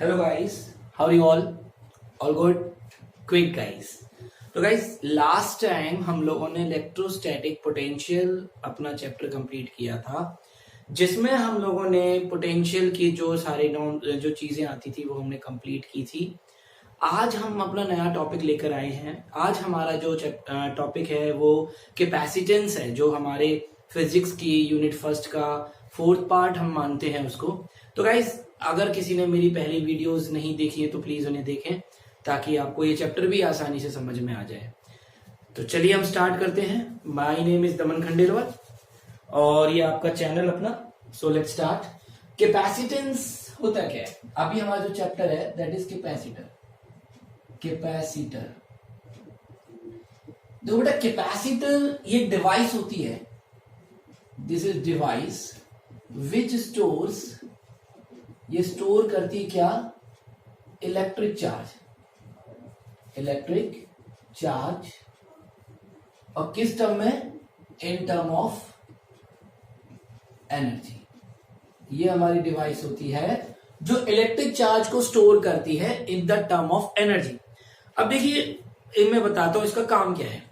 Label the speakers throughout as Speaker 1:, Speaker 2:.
Speaker 1: Hello guys, how are you all good? Quick guys. तो guys, last time हम लोगों ने इलेक्ट्रोस्टैटिक पोटेंशियल अपना चैप्टर कंप्लीट किया था, जिसमें हम लोगों ने पोटेंशियल की जो सारी जो चीजें आती थी वो हमने कंप्लीट की थी। आज हम अपना नया टॉपिक लेकर आए हैं। आज हमारा जो टॉपिक है वो कैपेसिटेंस है, जो हमारे फिजिक्स की यूनिट फर्स्ट का फोर्थ पार्ट हम मानते हैं उसको। तो गाइस, अगर किसी ने मेरी पहली वीडियोस नहीं देखी है तो प्लीज उन्हें देखें, ताकि आपको ये चैप्टर भी आसानी से समझ में आ जाए। तो चलिए हम स्टार्ट करते हैं। माय नेम इज दमन खंडेलवाल और ये आपका चैनल अपना। So let's start. कैपेसिटेंस होता क्या है? अभी हमारा जो चैप्टर है दैट इज कैपेसिटर। देखो बेटा, कैपेसिटर ये डिवाइस होती है। This is device which stores, ये स्टोर करती क्या? Electric charge. और किस टर्म में? In term of energy. ये हमारी डिवाइस होती है जो इलेक्ट्रिक चार्ज को स्टोर करती है in the term of energy. अब देखिए, मैं बताता हूं इसका काम क्या है।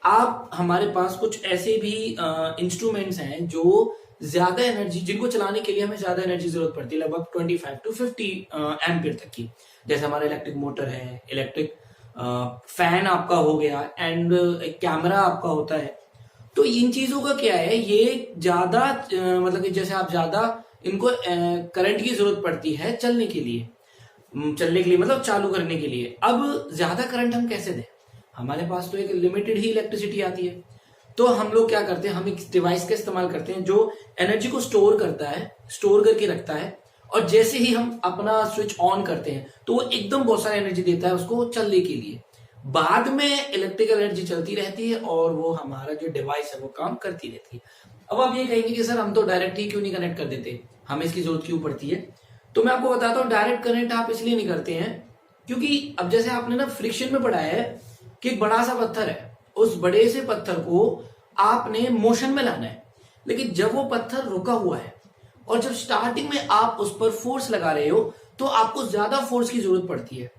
Speaker 1: आप हमारे पास कुछ ऐसे भी इंस्ट्रूमेंट्स हैं जो ज्यादा एनर्जी, जिनको चलाने के लिए हमें ज्यादा एनर्जी जरूरत पड़ती है, लगभग 25 टू 50 एम्पियर तक की। जैसे हमारा इलेक्ट्रिक मोटर है, इलेक्ट्रिक फैन आपका हो गया, एंड एक कैमरा आपका होता है। तो इन चीजों का क्या है, ये ज्यादा मतलब कि जैसे आप ज्यादा इनको करंट की जरूरत पड़ती है चलने के लिए मतलब चालू करने के लिए। अब ज्यादा करंट हम कैसे दें? हमारे पास तो एक लिमिटेड ही इलेक्ट्रिसिटी आती है। तो हम लोग क्या करते हैं, हम एक डिवाइस का इस्तेमाल करते हैं जो एनर्जी को स्टोर करता है, स्टोर करके रखता है। और जैसे ही हम अपना स्विच ऑन करते हैं तो वो एकदम बहुत सारी एनर्जी देता है उसको चलने के लिए। बाद में इलेक्ट्रिकल एनर्जी चलती रहती है और वो हमारा जो डिवाइस है वो काम करती रहती है। अब आप ये कहेंगे कि सर हम तो डायरेक्ट ही क्यों नहीं कनेक्ट कर देते, हमें इसकी जरूरत क्यों पड़ती है? तो मैं आपको बताता हूँ, डायरेक्ट कनेक्ट आप इसलिए नहीं करते हैं क्योंकि अब जैसे आपने ना फ्रिक्शन में पढ़ा है कि एक बड़ा सा पत्थर है, उस बड़े से पत्थर को आपने मोशन में लाना है। लेकिन जब वो पत्थर रुका हुआ है और जब स्टार्टिंग में आप उस पर फोर्स लगा रहे हो तो आपको ज्यादा फोर्स की जरूरत पड़ती है।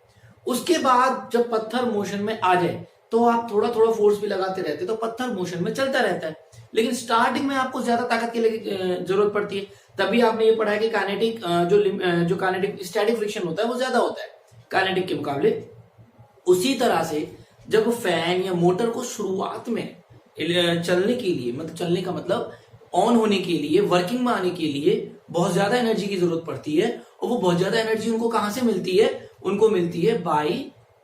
Speaker 1: उसके बाद जब पत्थर मोशन में आ जाए तो आप थोड़ा थोड़ा फोर्स भी लगाते रहते तो पत्थर मोशन में चलता रहता है। लेकिन स्टार्टिंग में आपको ज्यादा ताकत की जरूरत पड़ती है। तभी आपने ये पढ़ा है कि काइनेटिक जो काइनेटिक स्टैटिक फ्रिक्शन होता है वो ज्यादा होता है काइनेटिक के मुकाबले। उसी तरह से जब फैन या मोटर को शुरुआत में चलने के लिए, मतलब चलने का मतलब ऑन होने के लिए, वर्किंग में आने के लिए बहुत ज्यादा एनर्जी की जरूरत पड़ती है। और वो बहुत ज्यादा एनर्जी उनको कहां से मिलती है? उनको मिलती है बाय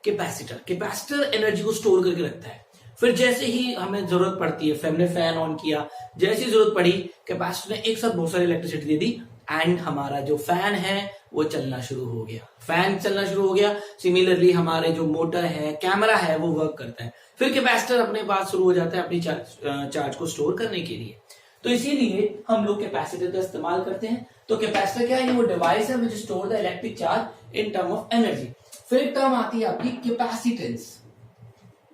Speaker 1: कैपेसिटर। कैपेसिटर एनर्जी को स्टोर करके रखता है। फिर जैसे ही हमें जरूरत पड़ती है, हमने फैन ऑन किया, जैसी जरूरत पड़ी कैपेसिटर ने एक साथ बहुत सारी इलेक्ट्रिसिटी दे दी एंड हमारा जो फैन है वो चलना शुरू हो गया। फैन चलना शुरू हो गया। सिमिलरली हमारे जो मोटर है, कैमरा है, वो वर्क करता है। फिर कैपेसिटर अपने पास शुरू हो जाता है अपनी चार्ज को स्टोर करने के लिए। तो इसीलिए हम लोग कैपेसिटर का इस्तेमाल करते हैं। तो कैपेसिटर क्या है? ये वो डिवाइस है विच store the electric charge in term of energy. फिर एक टर्म आती है आपकी कैपेसिटेंस।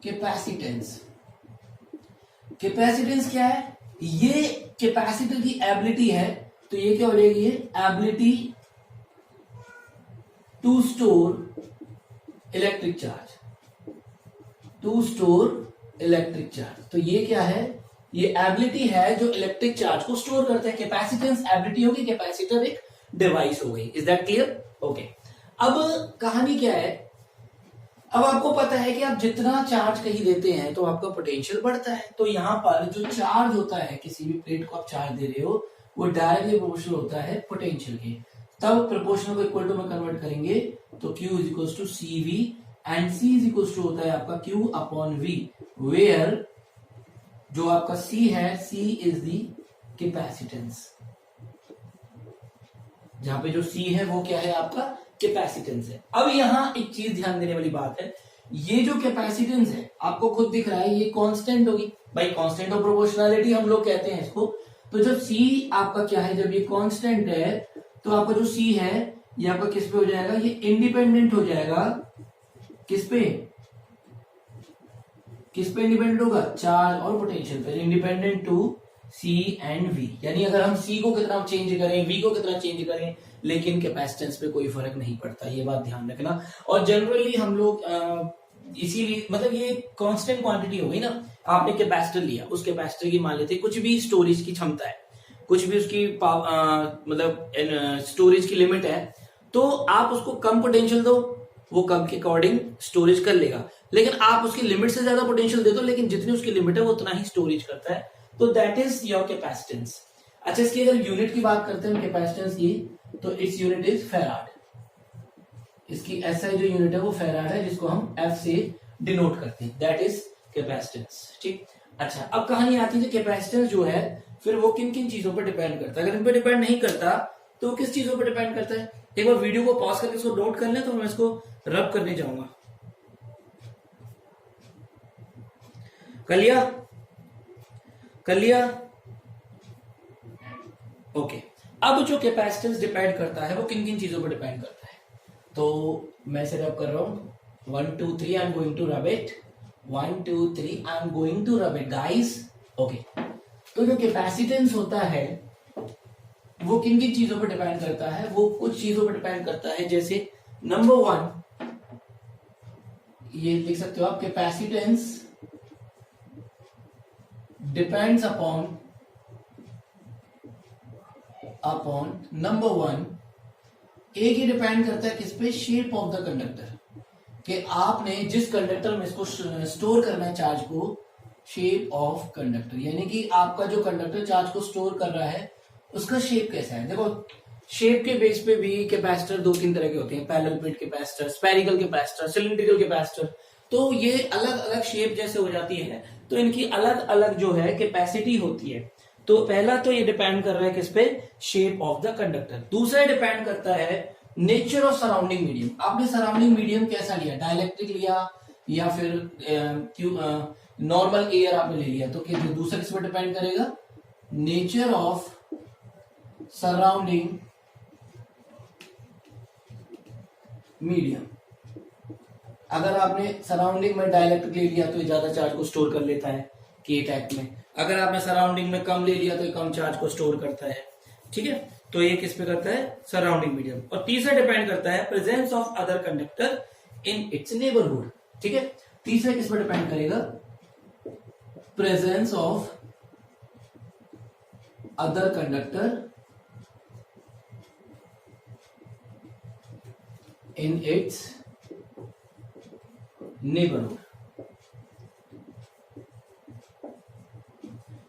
Speaker 1: कैपेसिटेंस क्या है? ये कैपेसिटर की एबिलिटी है। तो ये क्या हो जाएगी? Ability to store electric charge. तो ये क्या है? ये एबिलिटी है जो इलेक्ट्रिक चार्ज को स्टोर करता है। कैपेसिटेंस एबिलिटी होगी, कैपेसिटर एक डिवाइस हो गई। Is that clear? ओके। अब कहानी क्या है? अब आपको पता है कि आप जितना चार्ज कहीं देते हैं तो आपका पोटेंशियल बढ़ता है। तो यहां पर जो चार्ज होता है, किसी भी प्लेट को आप चार्ज दे रहे हो, वो डायरेक्टली प्रोपोर्शनल होता है पोटेंशियल के। तब प्रोपोर्शनल को इक्वल टू में कन्वर्ट करेंगे तो Q is equal to CV and C is equal to होता है आपका Q अपॉन V, वेयर जो आपका C है, C इज दी कैपेसिटेंस। जहां पे जो C है वो क्या है? आपका कैपेसिटेंस है। अब यहां एक चीज ध्यान देने वाली बात है, ये जो कैपेसिटेंस है आपको खुद दिख रहा है, ये कांस्टेंट होगी भाई। कांस्टेंट ऑफ प्रोपोर्शनैलिटी हम लोग कहते हैं इसको। तो जब C आपका क्या है, जब ये कांस्टेंट है तो आपका जो C है ये आपका किस पे हो जाएगा? ये इंडिपेंडेंट हो जाएगा। किस पे इंडिपेंडेंट होगा? चार्ज और पोटेंशियल पे। Independent to C and V। यानी अगर हम C को कितना चेंज करें, V को कितना चेंज करें, लेकिन कैपेसिटेंस पे कोई फर्क नहीं पड़ता, ये बात ध्यान रखना। और जनरली हम लोग इसीलिए मतलब ये कांस्टेंट क्वांटिटी हो गई ना, आपने कैपेसिटर लिया, उस कैपेसिटर की मान लेते कुछ भी स्टोरेज की क्षमता है, कुछ भी उसकी मतलब स्टोरेज की लिमिट है, तो आप उसको कम पोटेंशियल दो, वो कम के अकॉर्डिंग स्टोरेज कर लेगा। लेकिन आप उसकी लिमिट से ज्यादा पोटेंशियल दे दो, लेकिन जितनी उसकी लिमिट है वो उतना ही स्टोरेज करता है, तो दैट इज योर कैपेसिटेंस। अच्छा, इसकी अगर यूनिट की बात करते हैं कैपेसिटेंस की, तो इट्स यूनिट इज फैराड। इसकी एसआई जो यूनिट है वो फैराड है, जिसको हम एफ से डिनोट करते हैं, दैट इज कैपेसिटेंस। ठीक, अच्छा अब कहानी आती है कैपेसिटेंस जो है फिर वो किन किन चीजों पर डिपेंड करता है। अगर इन पर डिपेंड नहीं करता तो वो किस चीजों पर डिपेंड करता है, एक बार वीडियो को पॉज करके इसको नोट कर लें, तो मैं इसको रब करने जाऊंगा। कर लिया ओके। अब जो कैपेसिटेंस डिपेंड करता है वो किन किन चीजों पर डिपेंड करता है, तो मैं इसे रब कर रहा हूं 1 2 3 I am going to rub it, 1 2 3 I am going to rub it guys. Okay, तो जो कैपेसिटेंस होता है वो किन किन चीजों पर डिपेंड करता है, वो कुछ चीजों पर डिपेंड करता है, जैसे नंबर 1 ये लिख सकते हो आप, कैपेसिटेंस डिपेंड्स अपॉन नंबर 1, एक ही डिपेंड करता है किस पे, शेप ऑफ द कंडक्टर, कि आपने जिस कंडक्टर में इसको स्टोर करना है चार्ज को, शेप ऑफ कंडक्टर, यानी कि आपका जो कंडक्टर चार्ज को स्टोर कर रहा है उसका शेप कैसा है। देखो शेप के बेस पे भी कैपेसिटर 2-3 तरह के होते हैं, parallel plate capacitor, spherical capacitor, cylindrical capacitor, तो ये अलग अलग शेप जैसे हो जाती है, तो इनकी अलग अलग जो है कैपेसिटी होती है। तो पहला तो ये डिपेंड कर रहा है किस पे, शेप ऑफ द कंडक्टर। दूसरा डिपेंड करता है नेचर ऑफ सराउंडिंग मीडियम, आपने सराउंडिंग मीडियम कैसा लिया, डाइलेक्ट्रिक लिया या फिर नॉर्मल एयर आपने ले लिया, तो दूसरा किस पर डिपेंड करेगा, नेचर ऑफ सराउंडिंग मीडियम। अगर आपने सराउंडिंग में डाइलेक्ट्रिक ले लिया तो ये ज्यादा चार्ज को स्टोर कर लेता है के टाइप में, अगर आपने सराउंडिंग में कम ले लिया तो ये कम चार्ज को स्टोर करता है। ठीक है, तो ये किस पे करता है, सराउंडिंग मीडियम। और तीसरा डिपेंड करता है presence of other conductor in its neighbourhood. ठीक है, तीसरा किस पर डिपेंड करेगा, presence of other conductor in its neighbourhood,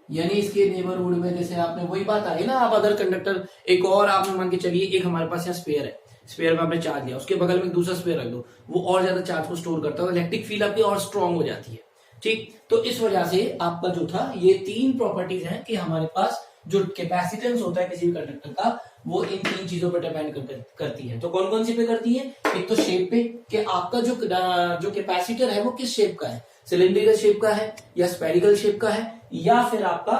Speaker 1: यानी इसके नेबरहुड में जैसे आपने वही बात आ गई ना, आप अदर कंडक्टर एक और आपने मान के चलिए, एक हमारे पास यहाँ स्पेयर है, स्पेयर में आपने चार्ज लिया, उसके बगल में एक दूसरा स्पेयर रख दो, वो और ज्यादा चार्ज को स्टोर करता है, इलेक्ट्रिक फील्ड आपकी और स्ट्रांग हो जाती है। ठीक, तो इस वजह से आपका जो था ये 3 प्रॉपर्टीज हैं कि हमारे पास जो कैपेसिटेंस होता है किसी भी कंडक्टर का वो इन 3 चीजों पर डिपेंड करती है। तो कौन कौन सी पे करती है, एक तो शेप पे, कि आपका जो कैपेसिटर है वो किस शेप का है, सिलिंड्रिकल शेप का है या स्फेरिकल शेप का है, या फिर आपका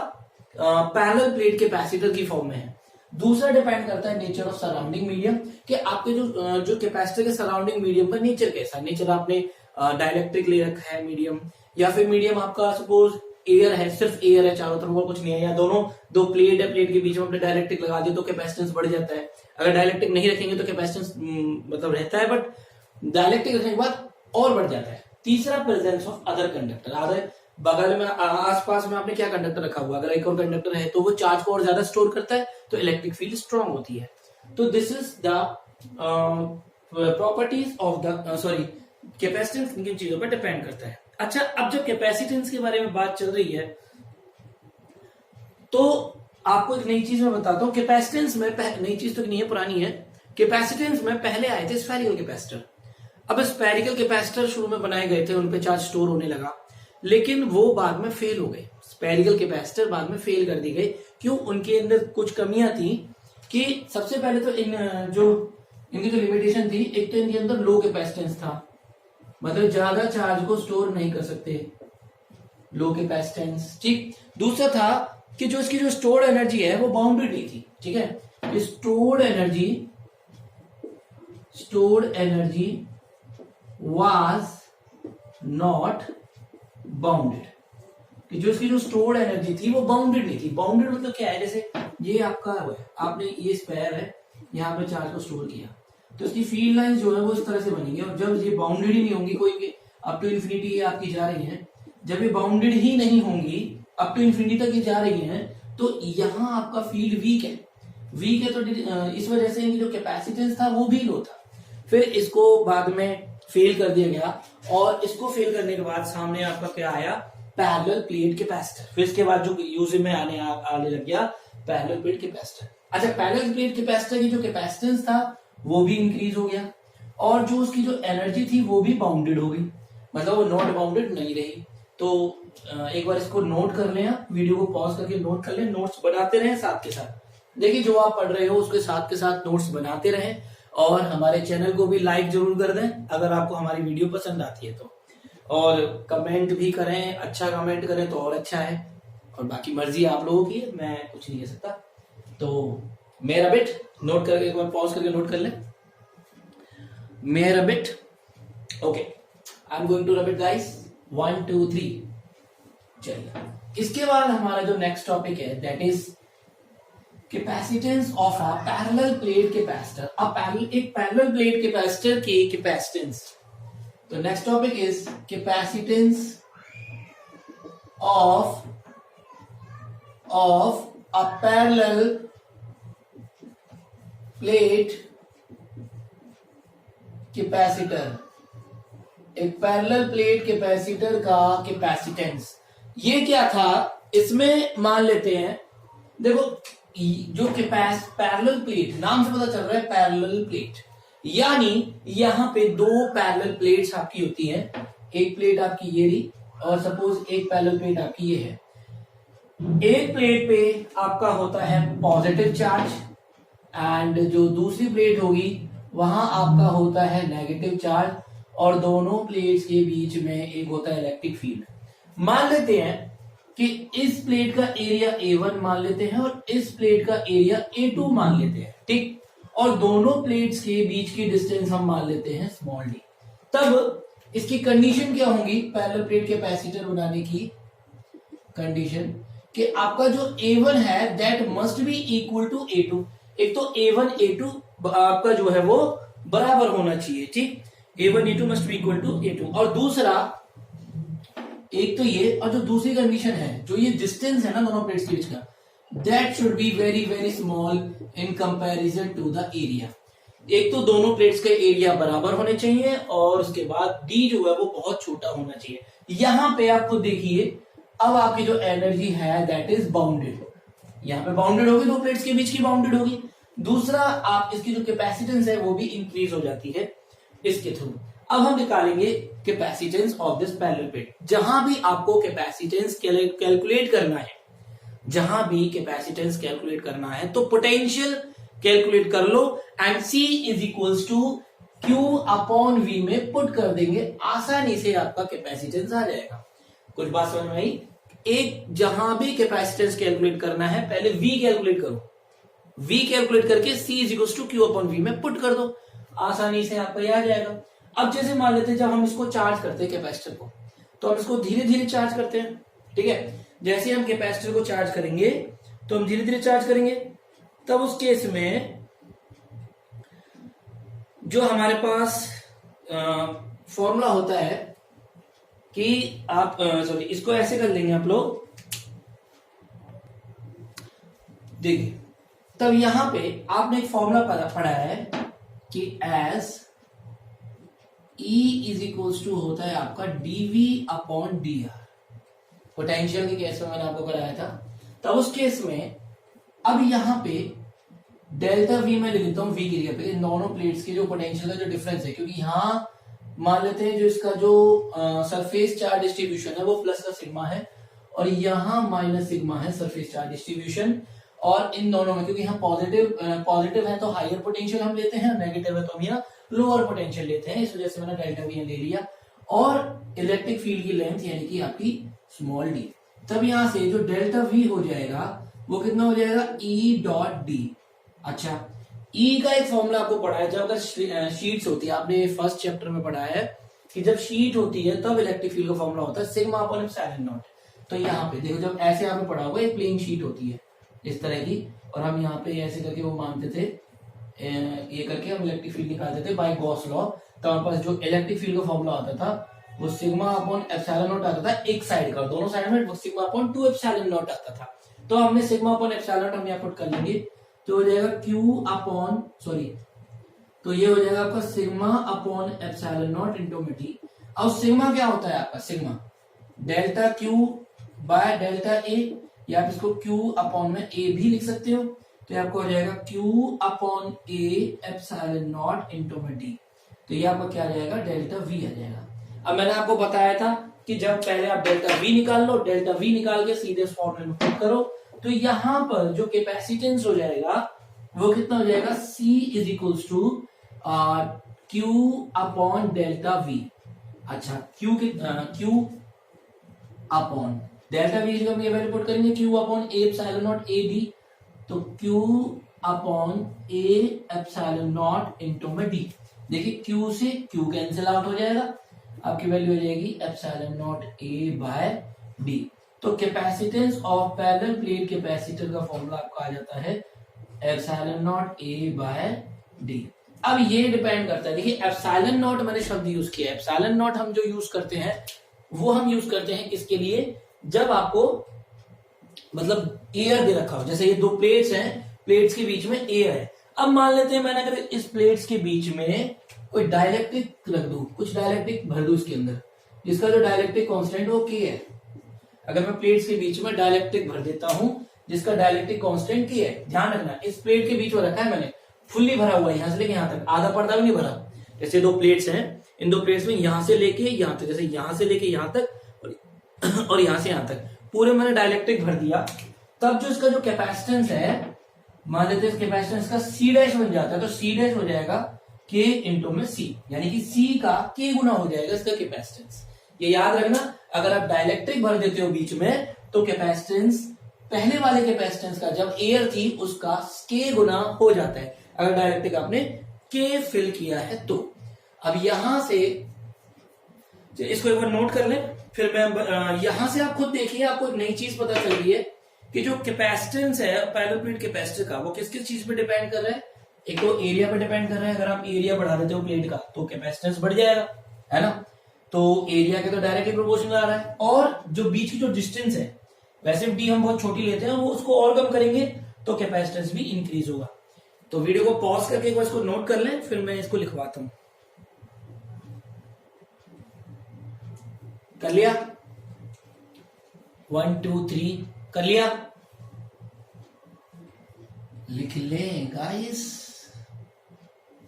Speaker 1: पैरेलल प्लेट कैपेसिटर की फॉर्म में है। दूसरा डिपेंड करता है नेचर ऑफ सराउंडिंग मीडियम, कि आपके जो कैपेसिटर के सराउंडिंग मीडियम का नेचर कैसा है, नेचर आपने डाइलेक्ट्रिक ले रखा है मीडियम, या फिर मीडियम आपका सपोज एयर है, सिर्फ एयर है चारों तरफ और कुछ नहीं है, या दोनों दो प्लेट है, प्लेट के बीच में आपने डाइलेक्ट्रिक लगा दिया तो कैपेसिटेंस बढ़ जाता है। अगर डाइलेक्ट्रिक नहीं रखेंगे तो कैपेसिटेंस मतलब रहता है, बट डाइलेक्ट्रिक रखने के बाद और बढ़ जाता है। तीसरा presence of other conductor, other बगल में आसपास में आपने क्या कंडक्टर रखा हुआ, अगर एक और कंडक्टर है तो वो चार्ज को और ज्यादा स्टोर करता है, तो इलेक्ट्रिक फील्ड स्ट्रांग होती है। तो this is the properties of the capacitance किन चीजों पर डिपेंड करता है। अच्छा, अब जब कैपेसिटेंस के बारे में बात चल रही है तो आपको एक नई चीज मैं बताता हूं। कैपेसिटेंस में नई चीज तो नहीं है, पुरानी है। कैपेसिटेंस में पहले आए थे स्फेरिकल कैपेसिटर। अब स्फेरिकल कैपेसिटर शुरू में बनाए गए थे, उनपे चार्ज स्टोर होने लगा, लेकिन वो बाद में फेल हो गए। स्फेरिकल कैपेसिटर बाद में फेल कर दी गई, क्यों, उनके अंदर कुछ कमियां थी। कि सबसे पहले तो इनकी जो लिमिटेशन थी, एक तो इनके अंदर लो कैपेसिटेंस था, मतलब ज्यादा चार्ज को स्टोर नहीं कर सकते, लो कैपेसिटेंस। ठीक, दूसरा था कि जो इसकी जो स्टोर्ड एनर्जी है वो बाउंडेड नहीं थी। ठीक है, stored energy was not bounded, कि जो इसकी जो स्टोर्ड एनर्जी थी वो बाउंडेड नहीं थी। बाउंडेड मतलब क्या है, जैसे ये आपका है, आपने ये स्पेयर है, यहाँ पे चार्ज को स्टोर किया, तो इसकी फील्ड लाइन जो है वो इस तरह से बनेंगे। और जब ये बाउंडेड ही नहीं होंगी, कोई भी अप टू इन्फिनिटी आपकी जा रही है, जब ये बाउंडेड ही नहीं होंगी, अप टू इन्फिनिटी तक ये जा रही है, तो यहाँ आपका फील्ड वीक है। वीक है तो इस वजह से जो कैपेसिटेंस था वो भी लो था। फिर इसको बाद में फेल कर दिया गया, और इसको फेल करने के बाद सामने आपका क्या आया, पैरेलल प्लेट कैपेसिटर। फिर इसके बाद जो यूज में आने लग गया पैरेलल प्लेट कैपेसिटर। अच्छा, पैरेलल प्लेट कैपेसिटर की जो कैपेसिटेंस था वो भी इंक्रीज हो गया, और जो उसकी जो एनर्जी थी वो भी बाउंडेड हो गई, मतलब वो नॉट बाउंडेड नहीं रही। तो एक बार इसको नोट कर लें, आप वीडियो को पॉज करके नोट कर लें, नोट्स बनाते रहें साथ के साथ। देखिए जो आप पढ़ रहे हो उसके साथ के साथ नोट्स बनाते रहें, और हमारे चैनल को भी लाइक जरूर कर दें अगर आपको हमारी वीडियो पसंद आती है तो, और कमेंट भी करें, अच्छा कमेंट करें तो और अच्छा है, और बाकी मर्जी आप लोगों की है, मैं कुछ नहीं कह सकता। तो मेरा बिट नोट करके एक बार पॉज करके नोट कर लें, मेरा bit. Okay, I am going to rub it guys, 1 2 3। चलिए, इसके बाद हमारा जो नेक्स्ट टॉपिक है that is capacitance of a parallel plate capacitor. एक पैरेलल प्लेट कैपेसिटर की कैपेसिटेंस। तो next topic is capacitance of a parallel plate capacitor. एक पैरेलल प्लेट कैपेसिटर का कैपेसिटेंस ये क्या था, इसमें मान लेते हैं, देखो जो पैरेलल प्लेट, नाम से पता चल रहा है पैरेलल प्लेट, यानी यहां पे दो पैरेलल प्लेट्स आपकी होती हैं। एक प्लेट आपकी ये रही, और सपोज एक पैरेलल प्लेट आपकी ये है। एक प्लेट पे आपका होता है पॉजिटिव चार्ज, एंड जो दूसरी प्लेट होगी वहां आपका होता है नेगेटिव चार्ज, और दोनों प्लेट्स के बीच में एक होता है इलेक्ट्रिक फील्ड। मान लेते हैं कि इस प्लेट का एरिया A1 मान लेते हैं, और इस प्लेट का एरिया A2 मान लेते हैं, ठीक। और दोनों प्लेट्स के बीच की डिस्टेंस हम मान लेते हैं स्मॉल d। तब इसकी कंडीशन क्या होगी, पैरेलल प्लेट कैपेसिटर बनाने की कंडीशन, कि आपका जो A1 है that must be equal to A2। एक तो A1 A2 आपका जो है वो बराबर होना चाहिए, ठीक। A1 A2 must be equal to A2। और दूसरा, एक तो ये, और जो दूसरी कंडीशन है, जो ये डिस्टेंस है ना दोनों प्लेट्स के बीच का, that should be very very small in comparison to the area. एक तो दोनों प्लेट्स के एरिया बराबर होने चाहिए, और उसके बाद डी जो है वो बहुत छोटा होना चाहिए। यहां पे आप खुद देखिए, अब आपकी जो एनर्जी है दैट इज बाउंडेड, यहाँ पे बाउंडेड होगी, दो प्लेट्स के बीच की बाउंडेड होगी। दूसरा, आप इसकी जो कैपेसिटेंस है वो भी इंक्रीज हो जाती है इसके थ्रू। अब हम निकालेंगे capacitance of this parallel plate. जहां भी आपको कैपेसिटेंस कैलकुलेट करना है, जहां भी कैपेसिटेंस कैलकुलेट करना है, तो पोटेंशियल कैलकुलेट कर लो, and C is equals to Q upon V में पुट कर देंगे, आसानी से आपका कैपेसिटेंस आ जाएगा। कुछ बात समझ में आई? एक जहां भी कैपेसिटेंस कैलकुलेट करना है, पहले V कैलकुलेट करो, V कैलकुलेट करके C is equals to Q upon V में पुट कर दो, आसानी से आपका ये आ जाएगा। अब जैसे मान लेते हैं जब हम इसको चार्ज करते हैं कैपेसिटर को, तो हम इसको धीरे धीरे चार्ज करते हैं, ठीक है। जैसे हम कैपेसिटर को चार्ज करेंगे तो हम धीरे धीरे चार्ज करेंगे, तब उस केस में जो हमारे पास फॉर्मूला होता है कि आप सॉरी इसको ऐसे कर लेंगे आप लोग, देखिए, तब यहां पे आपने एक फॉर्मूला पढ़ा है कि as E is equals to होता है आपका dV अपॉन dr। पोटेंशियल के केस में मैंने आपको कराया था, तब उस केस में अब यहां पे डेल्टा V में ले लेता हूं V की जगह पे, इन दोनों प्लेट्स के जो पोटेंशियल का जो डिफरेंस है, क्योंकि यहां मान लेते हैं जो इसका जो सरफेस चार्ज डिस्ट्रीब्यूशन है वो प्लस का सिग्मा है, और यहां माइनस सिग्मा है सरफेस चार्ज डिस्ट्रीब्यूशन। और इन दोनों में क्योंकि यहाँ पॉजिटिव है तो हायर पोटेंशियल हम लेते हैं, नेगेटिव है तो हम यहाँ लोअर पोटेंशियल लेते हैं, इस वजह से मैंने डेल्टा वी ले लिया। और इलेक्ट्रिक फील्ड की लेंथ यानी कि आपकी स्मॉल डी, तब यहां से जो डेल्टा वी हो जाएगा वो कितना हो जाएगा, E डॉट डी। अच्छा, E का एक फॉर्मूला आपको पढ़ा है, जब अगर शीट्स होती है, आपने फर्स्ट चैप्टर में पढ़ा है कि जब शीट होती है तब इलेक्ट्रिक फील्ड का फॉर्मूला होता है सिग्मा अपॉन एप्सिलॉन नॉट। तो यहाँ पे देखो, जब ऐसे आपने पढ़ा होगा, एक प्लेन शीट होती है इस तरह की, और हम यहाँ पे ऐसे करके वो मानते थे ये करके हम इलेक्ट्रिक फील्ड निकाल देते बाय गॉस लॉ। तो हमारे पास जो इलेक्ट्रिक फील्ड का फॉर्मूला आता था वो सिग्मा अपॉन एप्सिलॉन नॉट आता था एक साइड का, दोनों साइड में सिग्मा अपॉन 2 एप्सिलॉन नॉट आता था। तो हमने सिग्मा अपॉन एप्सिलॉन नॉट हम यहाँ पुट कर लेंगे, तो हो जाएगा क्यू अपॉन तो ये हो जाएगा आपका sigma upon epsilon not into में टी। अब सिग्मा क्या होता है आपका, sigma delta Q by delta A, या आप इसको क्यू अपॉन में ए भी लिख सकते हो। तो आपको हो जाएगा Q upon A epsilon not into में टी। तो ये आपका क्या रहेगा, डेल्टा वी आ जाएगा। अब मैंने आपको बताया था कि जब पहले आप डेल्टा वी निकाल लो, डेल्टा वी निकाल के सीधे इस फॉर्मूले में पुट करो, तो यहां पर जो कैपेसिटेंस हो जाएगा वो कितना हो जाएगा, C is equals to Q upon delta V. अच्छा क्यू अपॉन डेल्टा वी हम ये वैल्यू पुट करेंगे Q upon A epsilon not A D, तो Q upon A epsilon not into में डी। देखिए क्यू से क्यू कैंसिल आउट हो जाएगा, आपकी वैल्यू हो जाएगी epsilon not A by D. तो capacitance of parallel plate capacitor का फॉर्मूला आपका आ जाता है epsilon not A by D. अब ये डिपेंड करता है, देखिए एप्सिलॉन नॉट मैंने शब्द यूज किया, एप्सिलॉन नॉट हम जो यूज करते हैं वो हम यूज करते हैं किसके लिए, जब आपको मतलब एयर दे रखा हो, जैसे ये दो प्लेट्स हैं, प्लेट्स के बीच में एयर है। अब मान लेते हैं मैंने अगर इस प्लेट्स के बीच में कोई डाइलेक्ट्रिक रख दूं, कुछ डाइलेक्ट्रिक भर दूं इसके अंदर, जिसका जो डाइलेक्ट्रिक कांस्टेंट वो के है। अगर मैं प्लेट्स के बीच में डाइलेक्ट्रिक भर देता हूं जिसका डाइलेक्ट्रिक कांस्टेंट के है, ध्यान रखना इस प्लेट के बीच में रखा है मैंने, फुल्ली भरा हुआ है यहां से लेके यहां तक, आधा पर्दा भी नहीं भरा। जैसे दो प्लेट्स हैं, इन दो प्लेट्स में यहां से लेके यहां तक, जैसे यहां से लेके यहां तक और यहां से यहां तक पूरे मैंने डाइलेक्ट्रिक भर दिया, तब जो इसका जो कैपेसिटेंस है, मान लेते हैं कैपेसिटेंस का सी डैश बन जाता है, तो सी डैश हो जाएगा के इंटू में सी, यानी कि सी का के गुना हो जाएगा इसका कैपेसिटेंस। ये याद रखना, अगर आप डाइलेक्ट्रिक भर देते हो बीच में तो कैपेसिटेंस पहले वाले कैपेसिटेंस का जब एयर थी उसका के गुना हो जाता है, अगर डाइलेक्ट्रिक आपने के फिल किया है तो। अब यहां से इसको एक बार नोट कर लें, फिर मैं यहां से आप खुद देखिए, आपको एक नई चीज पता चल रही है कि जो कैपेसिटेंस है पैरेलल प्लेट कैपेसिटर का, वो किस किस चीज पे डिपेंड कर रहा है। एक तो एरिया पे डिपेंड कर रहा है, अगर आप एरिया बढ़ा देते हो प्लेट का तो कैपेसिटेंस बढ़ जाएगा, है ना। तो एरिया के तो डायरेक्टली प्रोपोर्शनल आ रहा है, और जो बीच की जो डिस्टेंस है, वैसे डी हम बहुत छोटी लेते हैं, वो उसको और कम करेंगे तो कैपेसिटेंस भी इंक्रीज होगा। तो वीडियो को पॉज करके एक बार इसको नोट कर लें, फिर मैं इसको लिखवाता हूं। कर लिया, 1 2 3 कर लिया, लिख लें गाइस।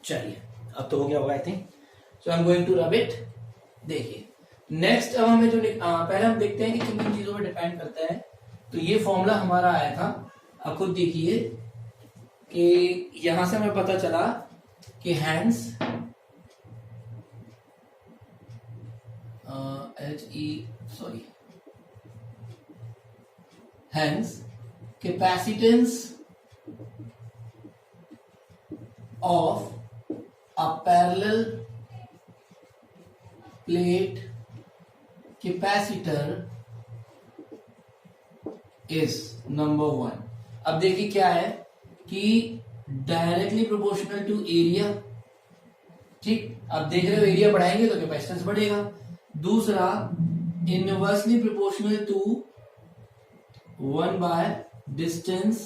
Speaker 1: चलिए अब तो हो गया होगा I think, so I am going to rub it. देखिए नेक्स्ट अब हमें जो पहले हम देखते हैं कि किन किन चीजों पर डिपेंड करता है। तो ये फॉर्मूला हमारा आया था, अब खुद देखिए कि यहां से हमें पता चला कि hence hence capacitance of a parallel plate capacitor is number 1। अब देखिए क्या है कि डायरेक्टली प्रोपोर्शनल टू एरिया, ठीक, अब देख रहे हो एरिया बढ़ाएंगे तो कैपेसिटेंस बढ़ेगा। दूसरा inversely proportional to 1 by distance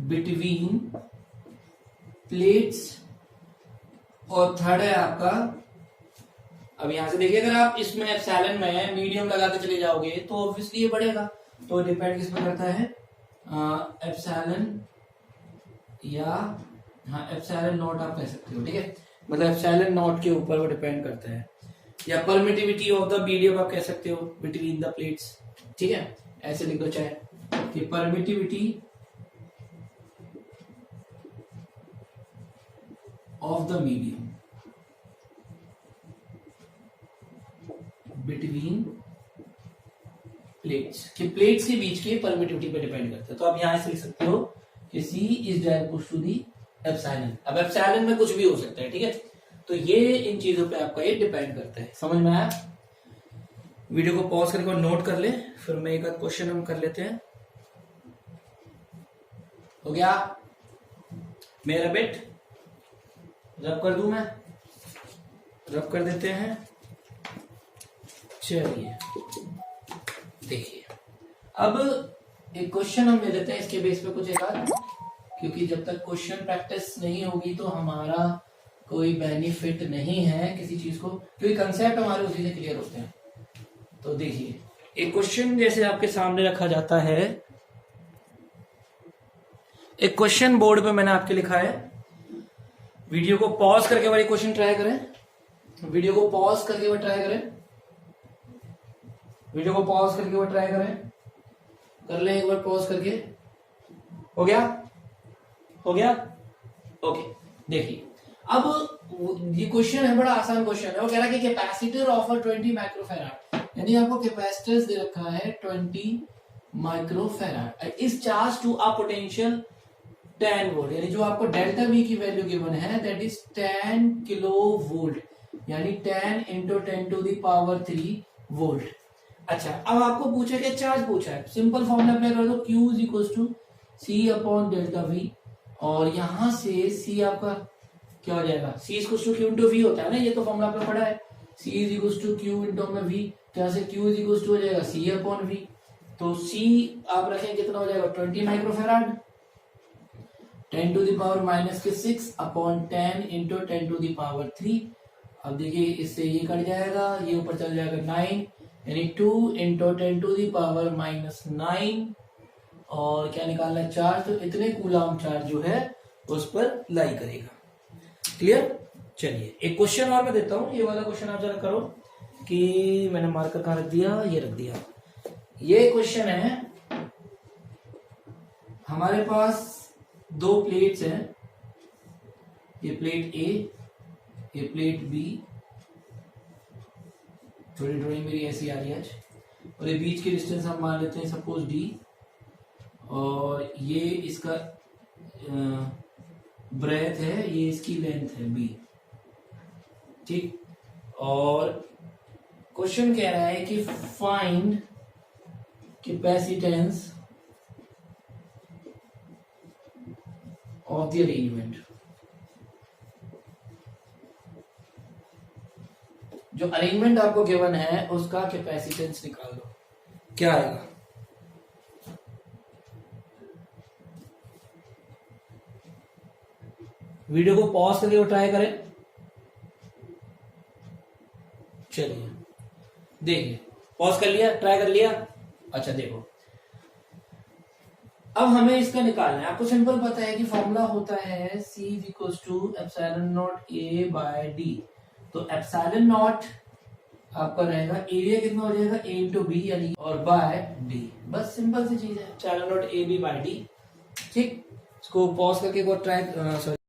Speaker 1: between plates, और थर्ड है आपका, अब यहां से देखिए अगर आप इसमें एप्सिलॉन में मीडियम लगाते चले जाओगे तो ऑब्वियसली ये बढ़ेगा। तो डिपेंड किस पे करता है, एप्सिलॉन या हाँ एप्सिलॉन नॉट आप कह सकते हो, ठीक है, मतलब एप्सिलॉन नॉट के ऊपर वो डिपेंड करता है, या परमिटिविटी ऑफ द मीडियम आप कह सकते हो बिटवीन द प्लेट्स, ठीक है, ऐसे लिख दो चाहे कि permittivity of the medium between plates, कि प्लेट्स के बीच के परमिटिविटी पे डिपेंड करता है। तो आप यहां से लिख सकते हो कि C is direct to the epsilon. अब एप्सिलॉन में कुछ भी हो सकता है, ठीक है, तो ये इन चीजों पे आपका ये डिपेंड करता है। समझ में आया? वीडियो को पॉज करके नोट कर ले, फिर मैं एक क्वेश्चन हम कर लेते हैं। हो गया? मेरा बिट रब कर दूं मैं, रब कर देते हैं। चलिए देखिए, अब एक क्वेश्चन हम ले लेते हैं इसके बेस पे कुछ एक आध, क्योंकि जब तक क्वेश्चन प्रैक्टिस नहीं होगी तो हमारा कोई बेनिफिट नहीं है किसी चीज को, क्योंकि कंसेप्ट हमारे उसी से क्लियर होते हैं। तो देखिए, एक क्वेश्चन जैसे आपके सामने रखा जाता है, एक क्वेश्चन बोर्ड पे मैंने आपके लिखा है, वीडियो को पॉज करके वाली क्वेश्चन ट्राई करें, वीडियो को पॉज करके वो ट्राई करें, वीडियो को पॉज करके वो ट्राई करें, कर लें एक बार पॉज करके। हो गया, हो गया, ओके। देखिए, अब ये क्वेश्चन है, बड़ा आसान क्वेश्चन है। वो कह रहा है कि कैपेसिटर ऑफ 20 माइक्रोफैराड, यानी आपको कैपेसिटर्स दे रखा है 20 माइक्रोफैराड, इस charge to a potential 10 volt, यानी जो आपको डेल्टा वी की वैल्यू गिवन है दैट इज 10 किलो वोल्ट, यानी 10 into 10 to the power 3 volt. अच्छा, अब आपको पूछा क्या, चार्ज पूछा है, सिंपल फॉर्मूला अप्लाई कर दो, Q is equal to C upon delta V, और यहां से C आपका क्या हो जाएगा, C is equal to Q into V होता है ना, ये तो फॉर्मूला आपने पढ़ा है, C is equal to Q into में V, क्या से Q इज इक्वल टू हो जाएगा C अपॉन V, तो C आप रखें कितना हो जाएगा 20 microfarad, 10 to the power minus के 6 अपॉन 10 इंटू 10 टू द पावर 3। अब देखिए, इससे ये कट जाएगा, ये ऊपर चल जाएगा 9, यानी 2 into 10 to the power minus 9, और क्या निकालना है, चार्ज, तो इतने कूलाम चार्ज जो है उस पर लाई करेगा। क्लियर। चलिए एक क्वेश्चन और मैं देता हूं, ये वाला क्वेश्चन आप जरा करो, कि मैंने मार्कर कहां रख दिया, ये रख दिया। ये क्वेश्चन है, हमारे पास दो प्लेट्स हैं, ये प्लेट ए, ये प्लेट बी, थोड़ी ड्राइंग मेरी ऐसी आ रही है आज, और ये बीच की डिस्टेंस हम मान लेते हैं सपोज d, और ये इसका ब्रेथ है, ये इसकी लेंथ है b, ठीक। और क्वेश्चन कह रहा है कि find capacitance of the arrangement, जो अरेंजमेंट आपको गिवन है उसका कैपेसिटेंस निकाल दो, क्या आएगा। वीडियो को पॉज करके वो ट्राई करें। चलिए देखिए, पॉज कर लिया, ट्राई कर लिया। अच्छा देखो, अब हमें इसका निकालना है, आपको सिंपल पता है कि फॉर्मूला होता है C is equal to epsilon not A by D, तो एप्सिलॉन नॉट आपका रहेगा, एरिया कितना हो जाएगा A इंटू बी, यानी और बाय D, बस सिंपल सी चीज है, epsilon not A B by D, ठीक। इसको पॉज करके ट्राई, सॉरी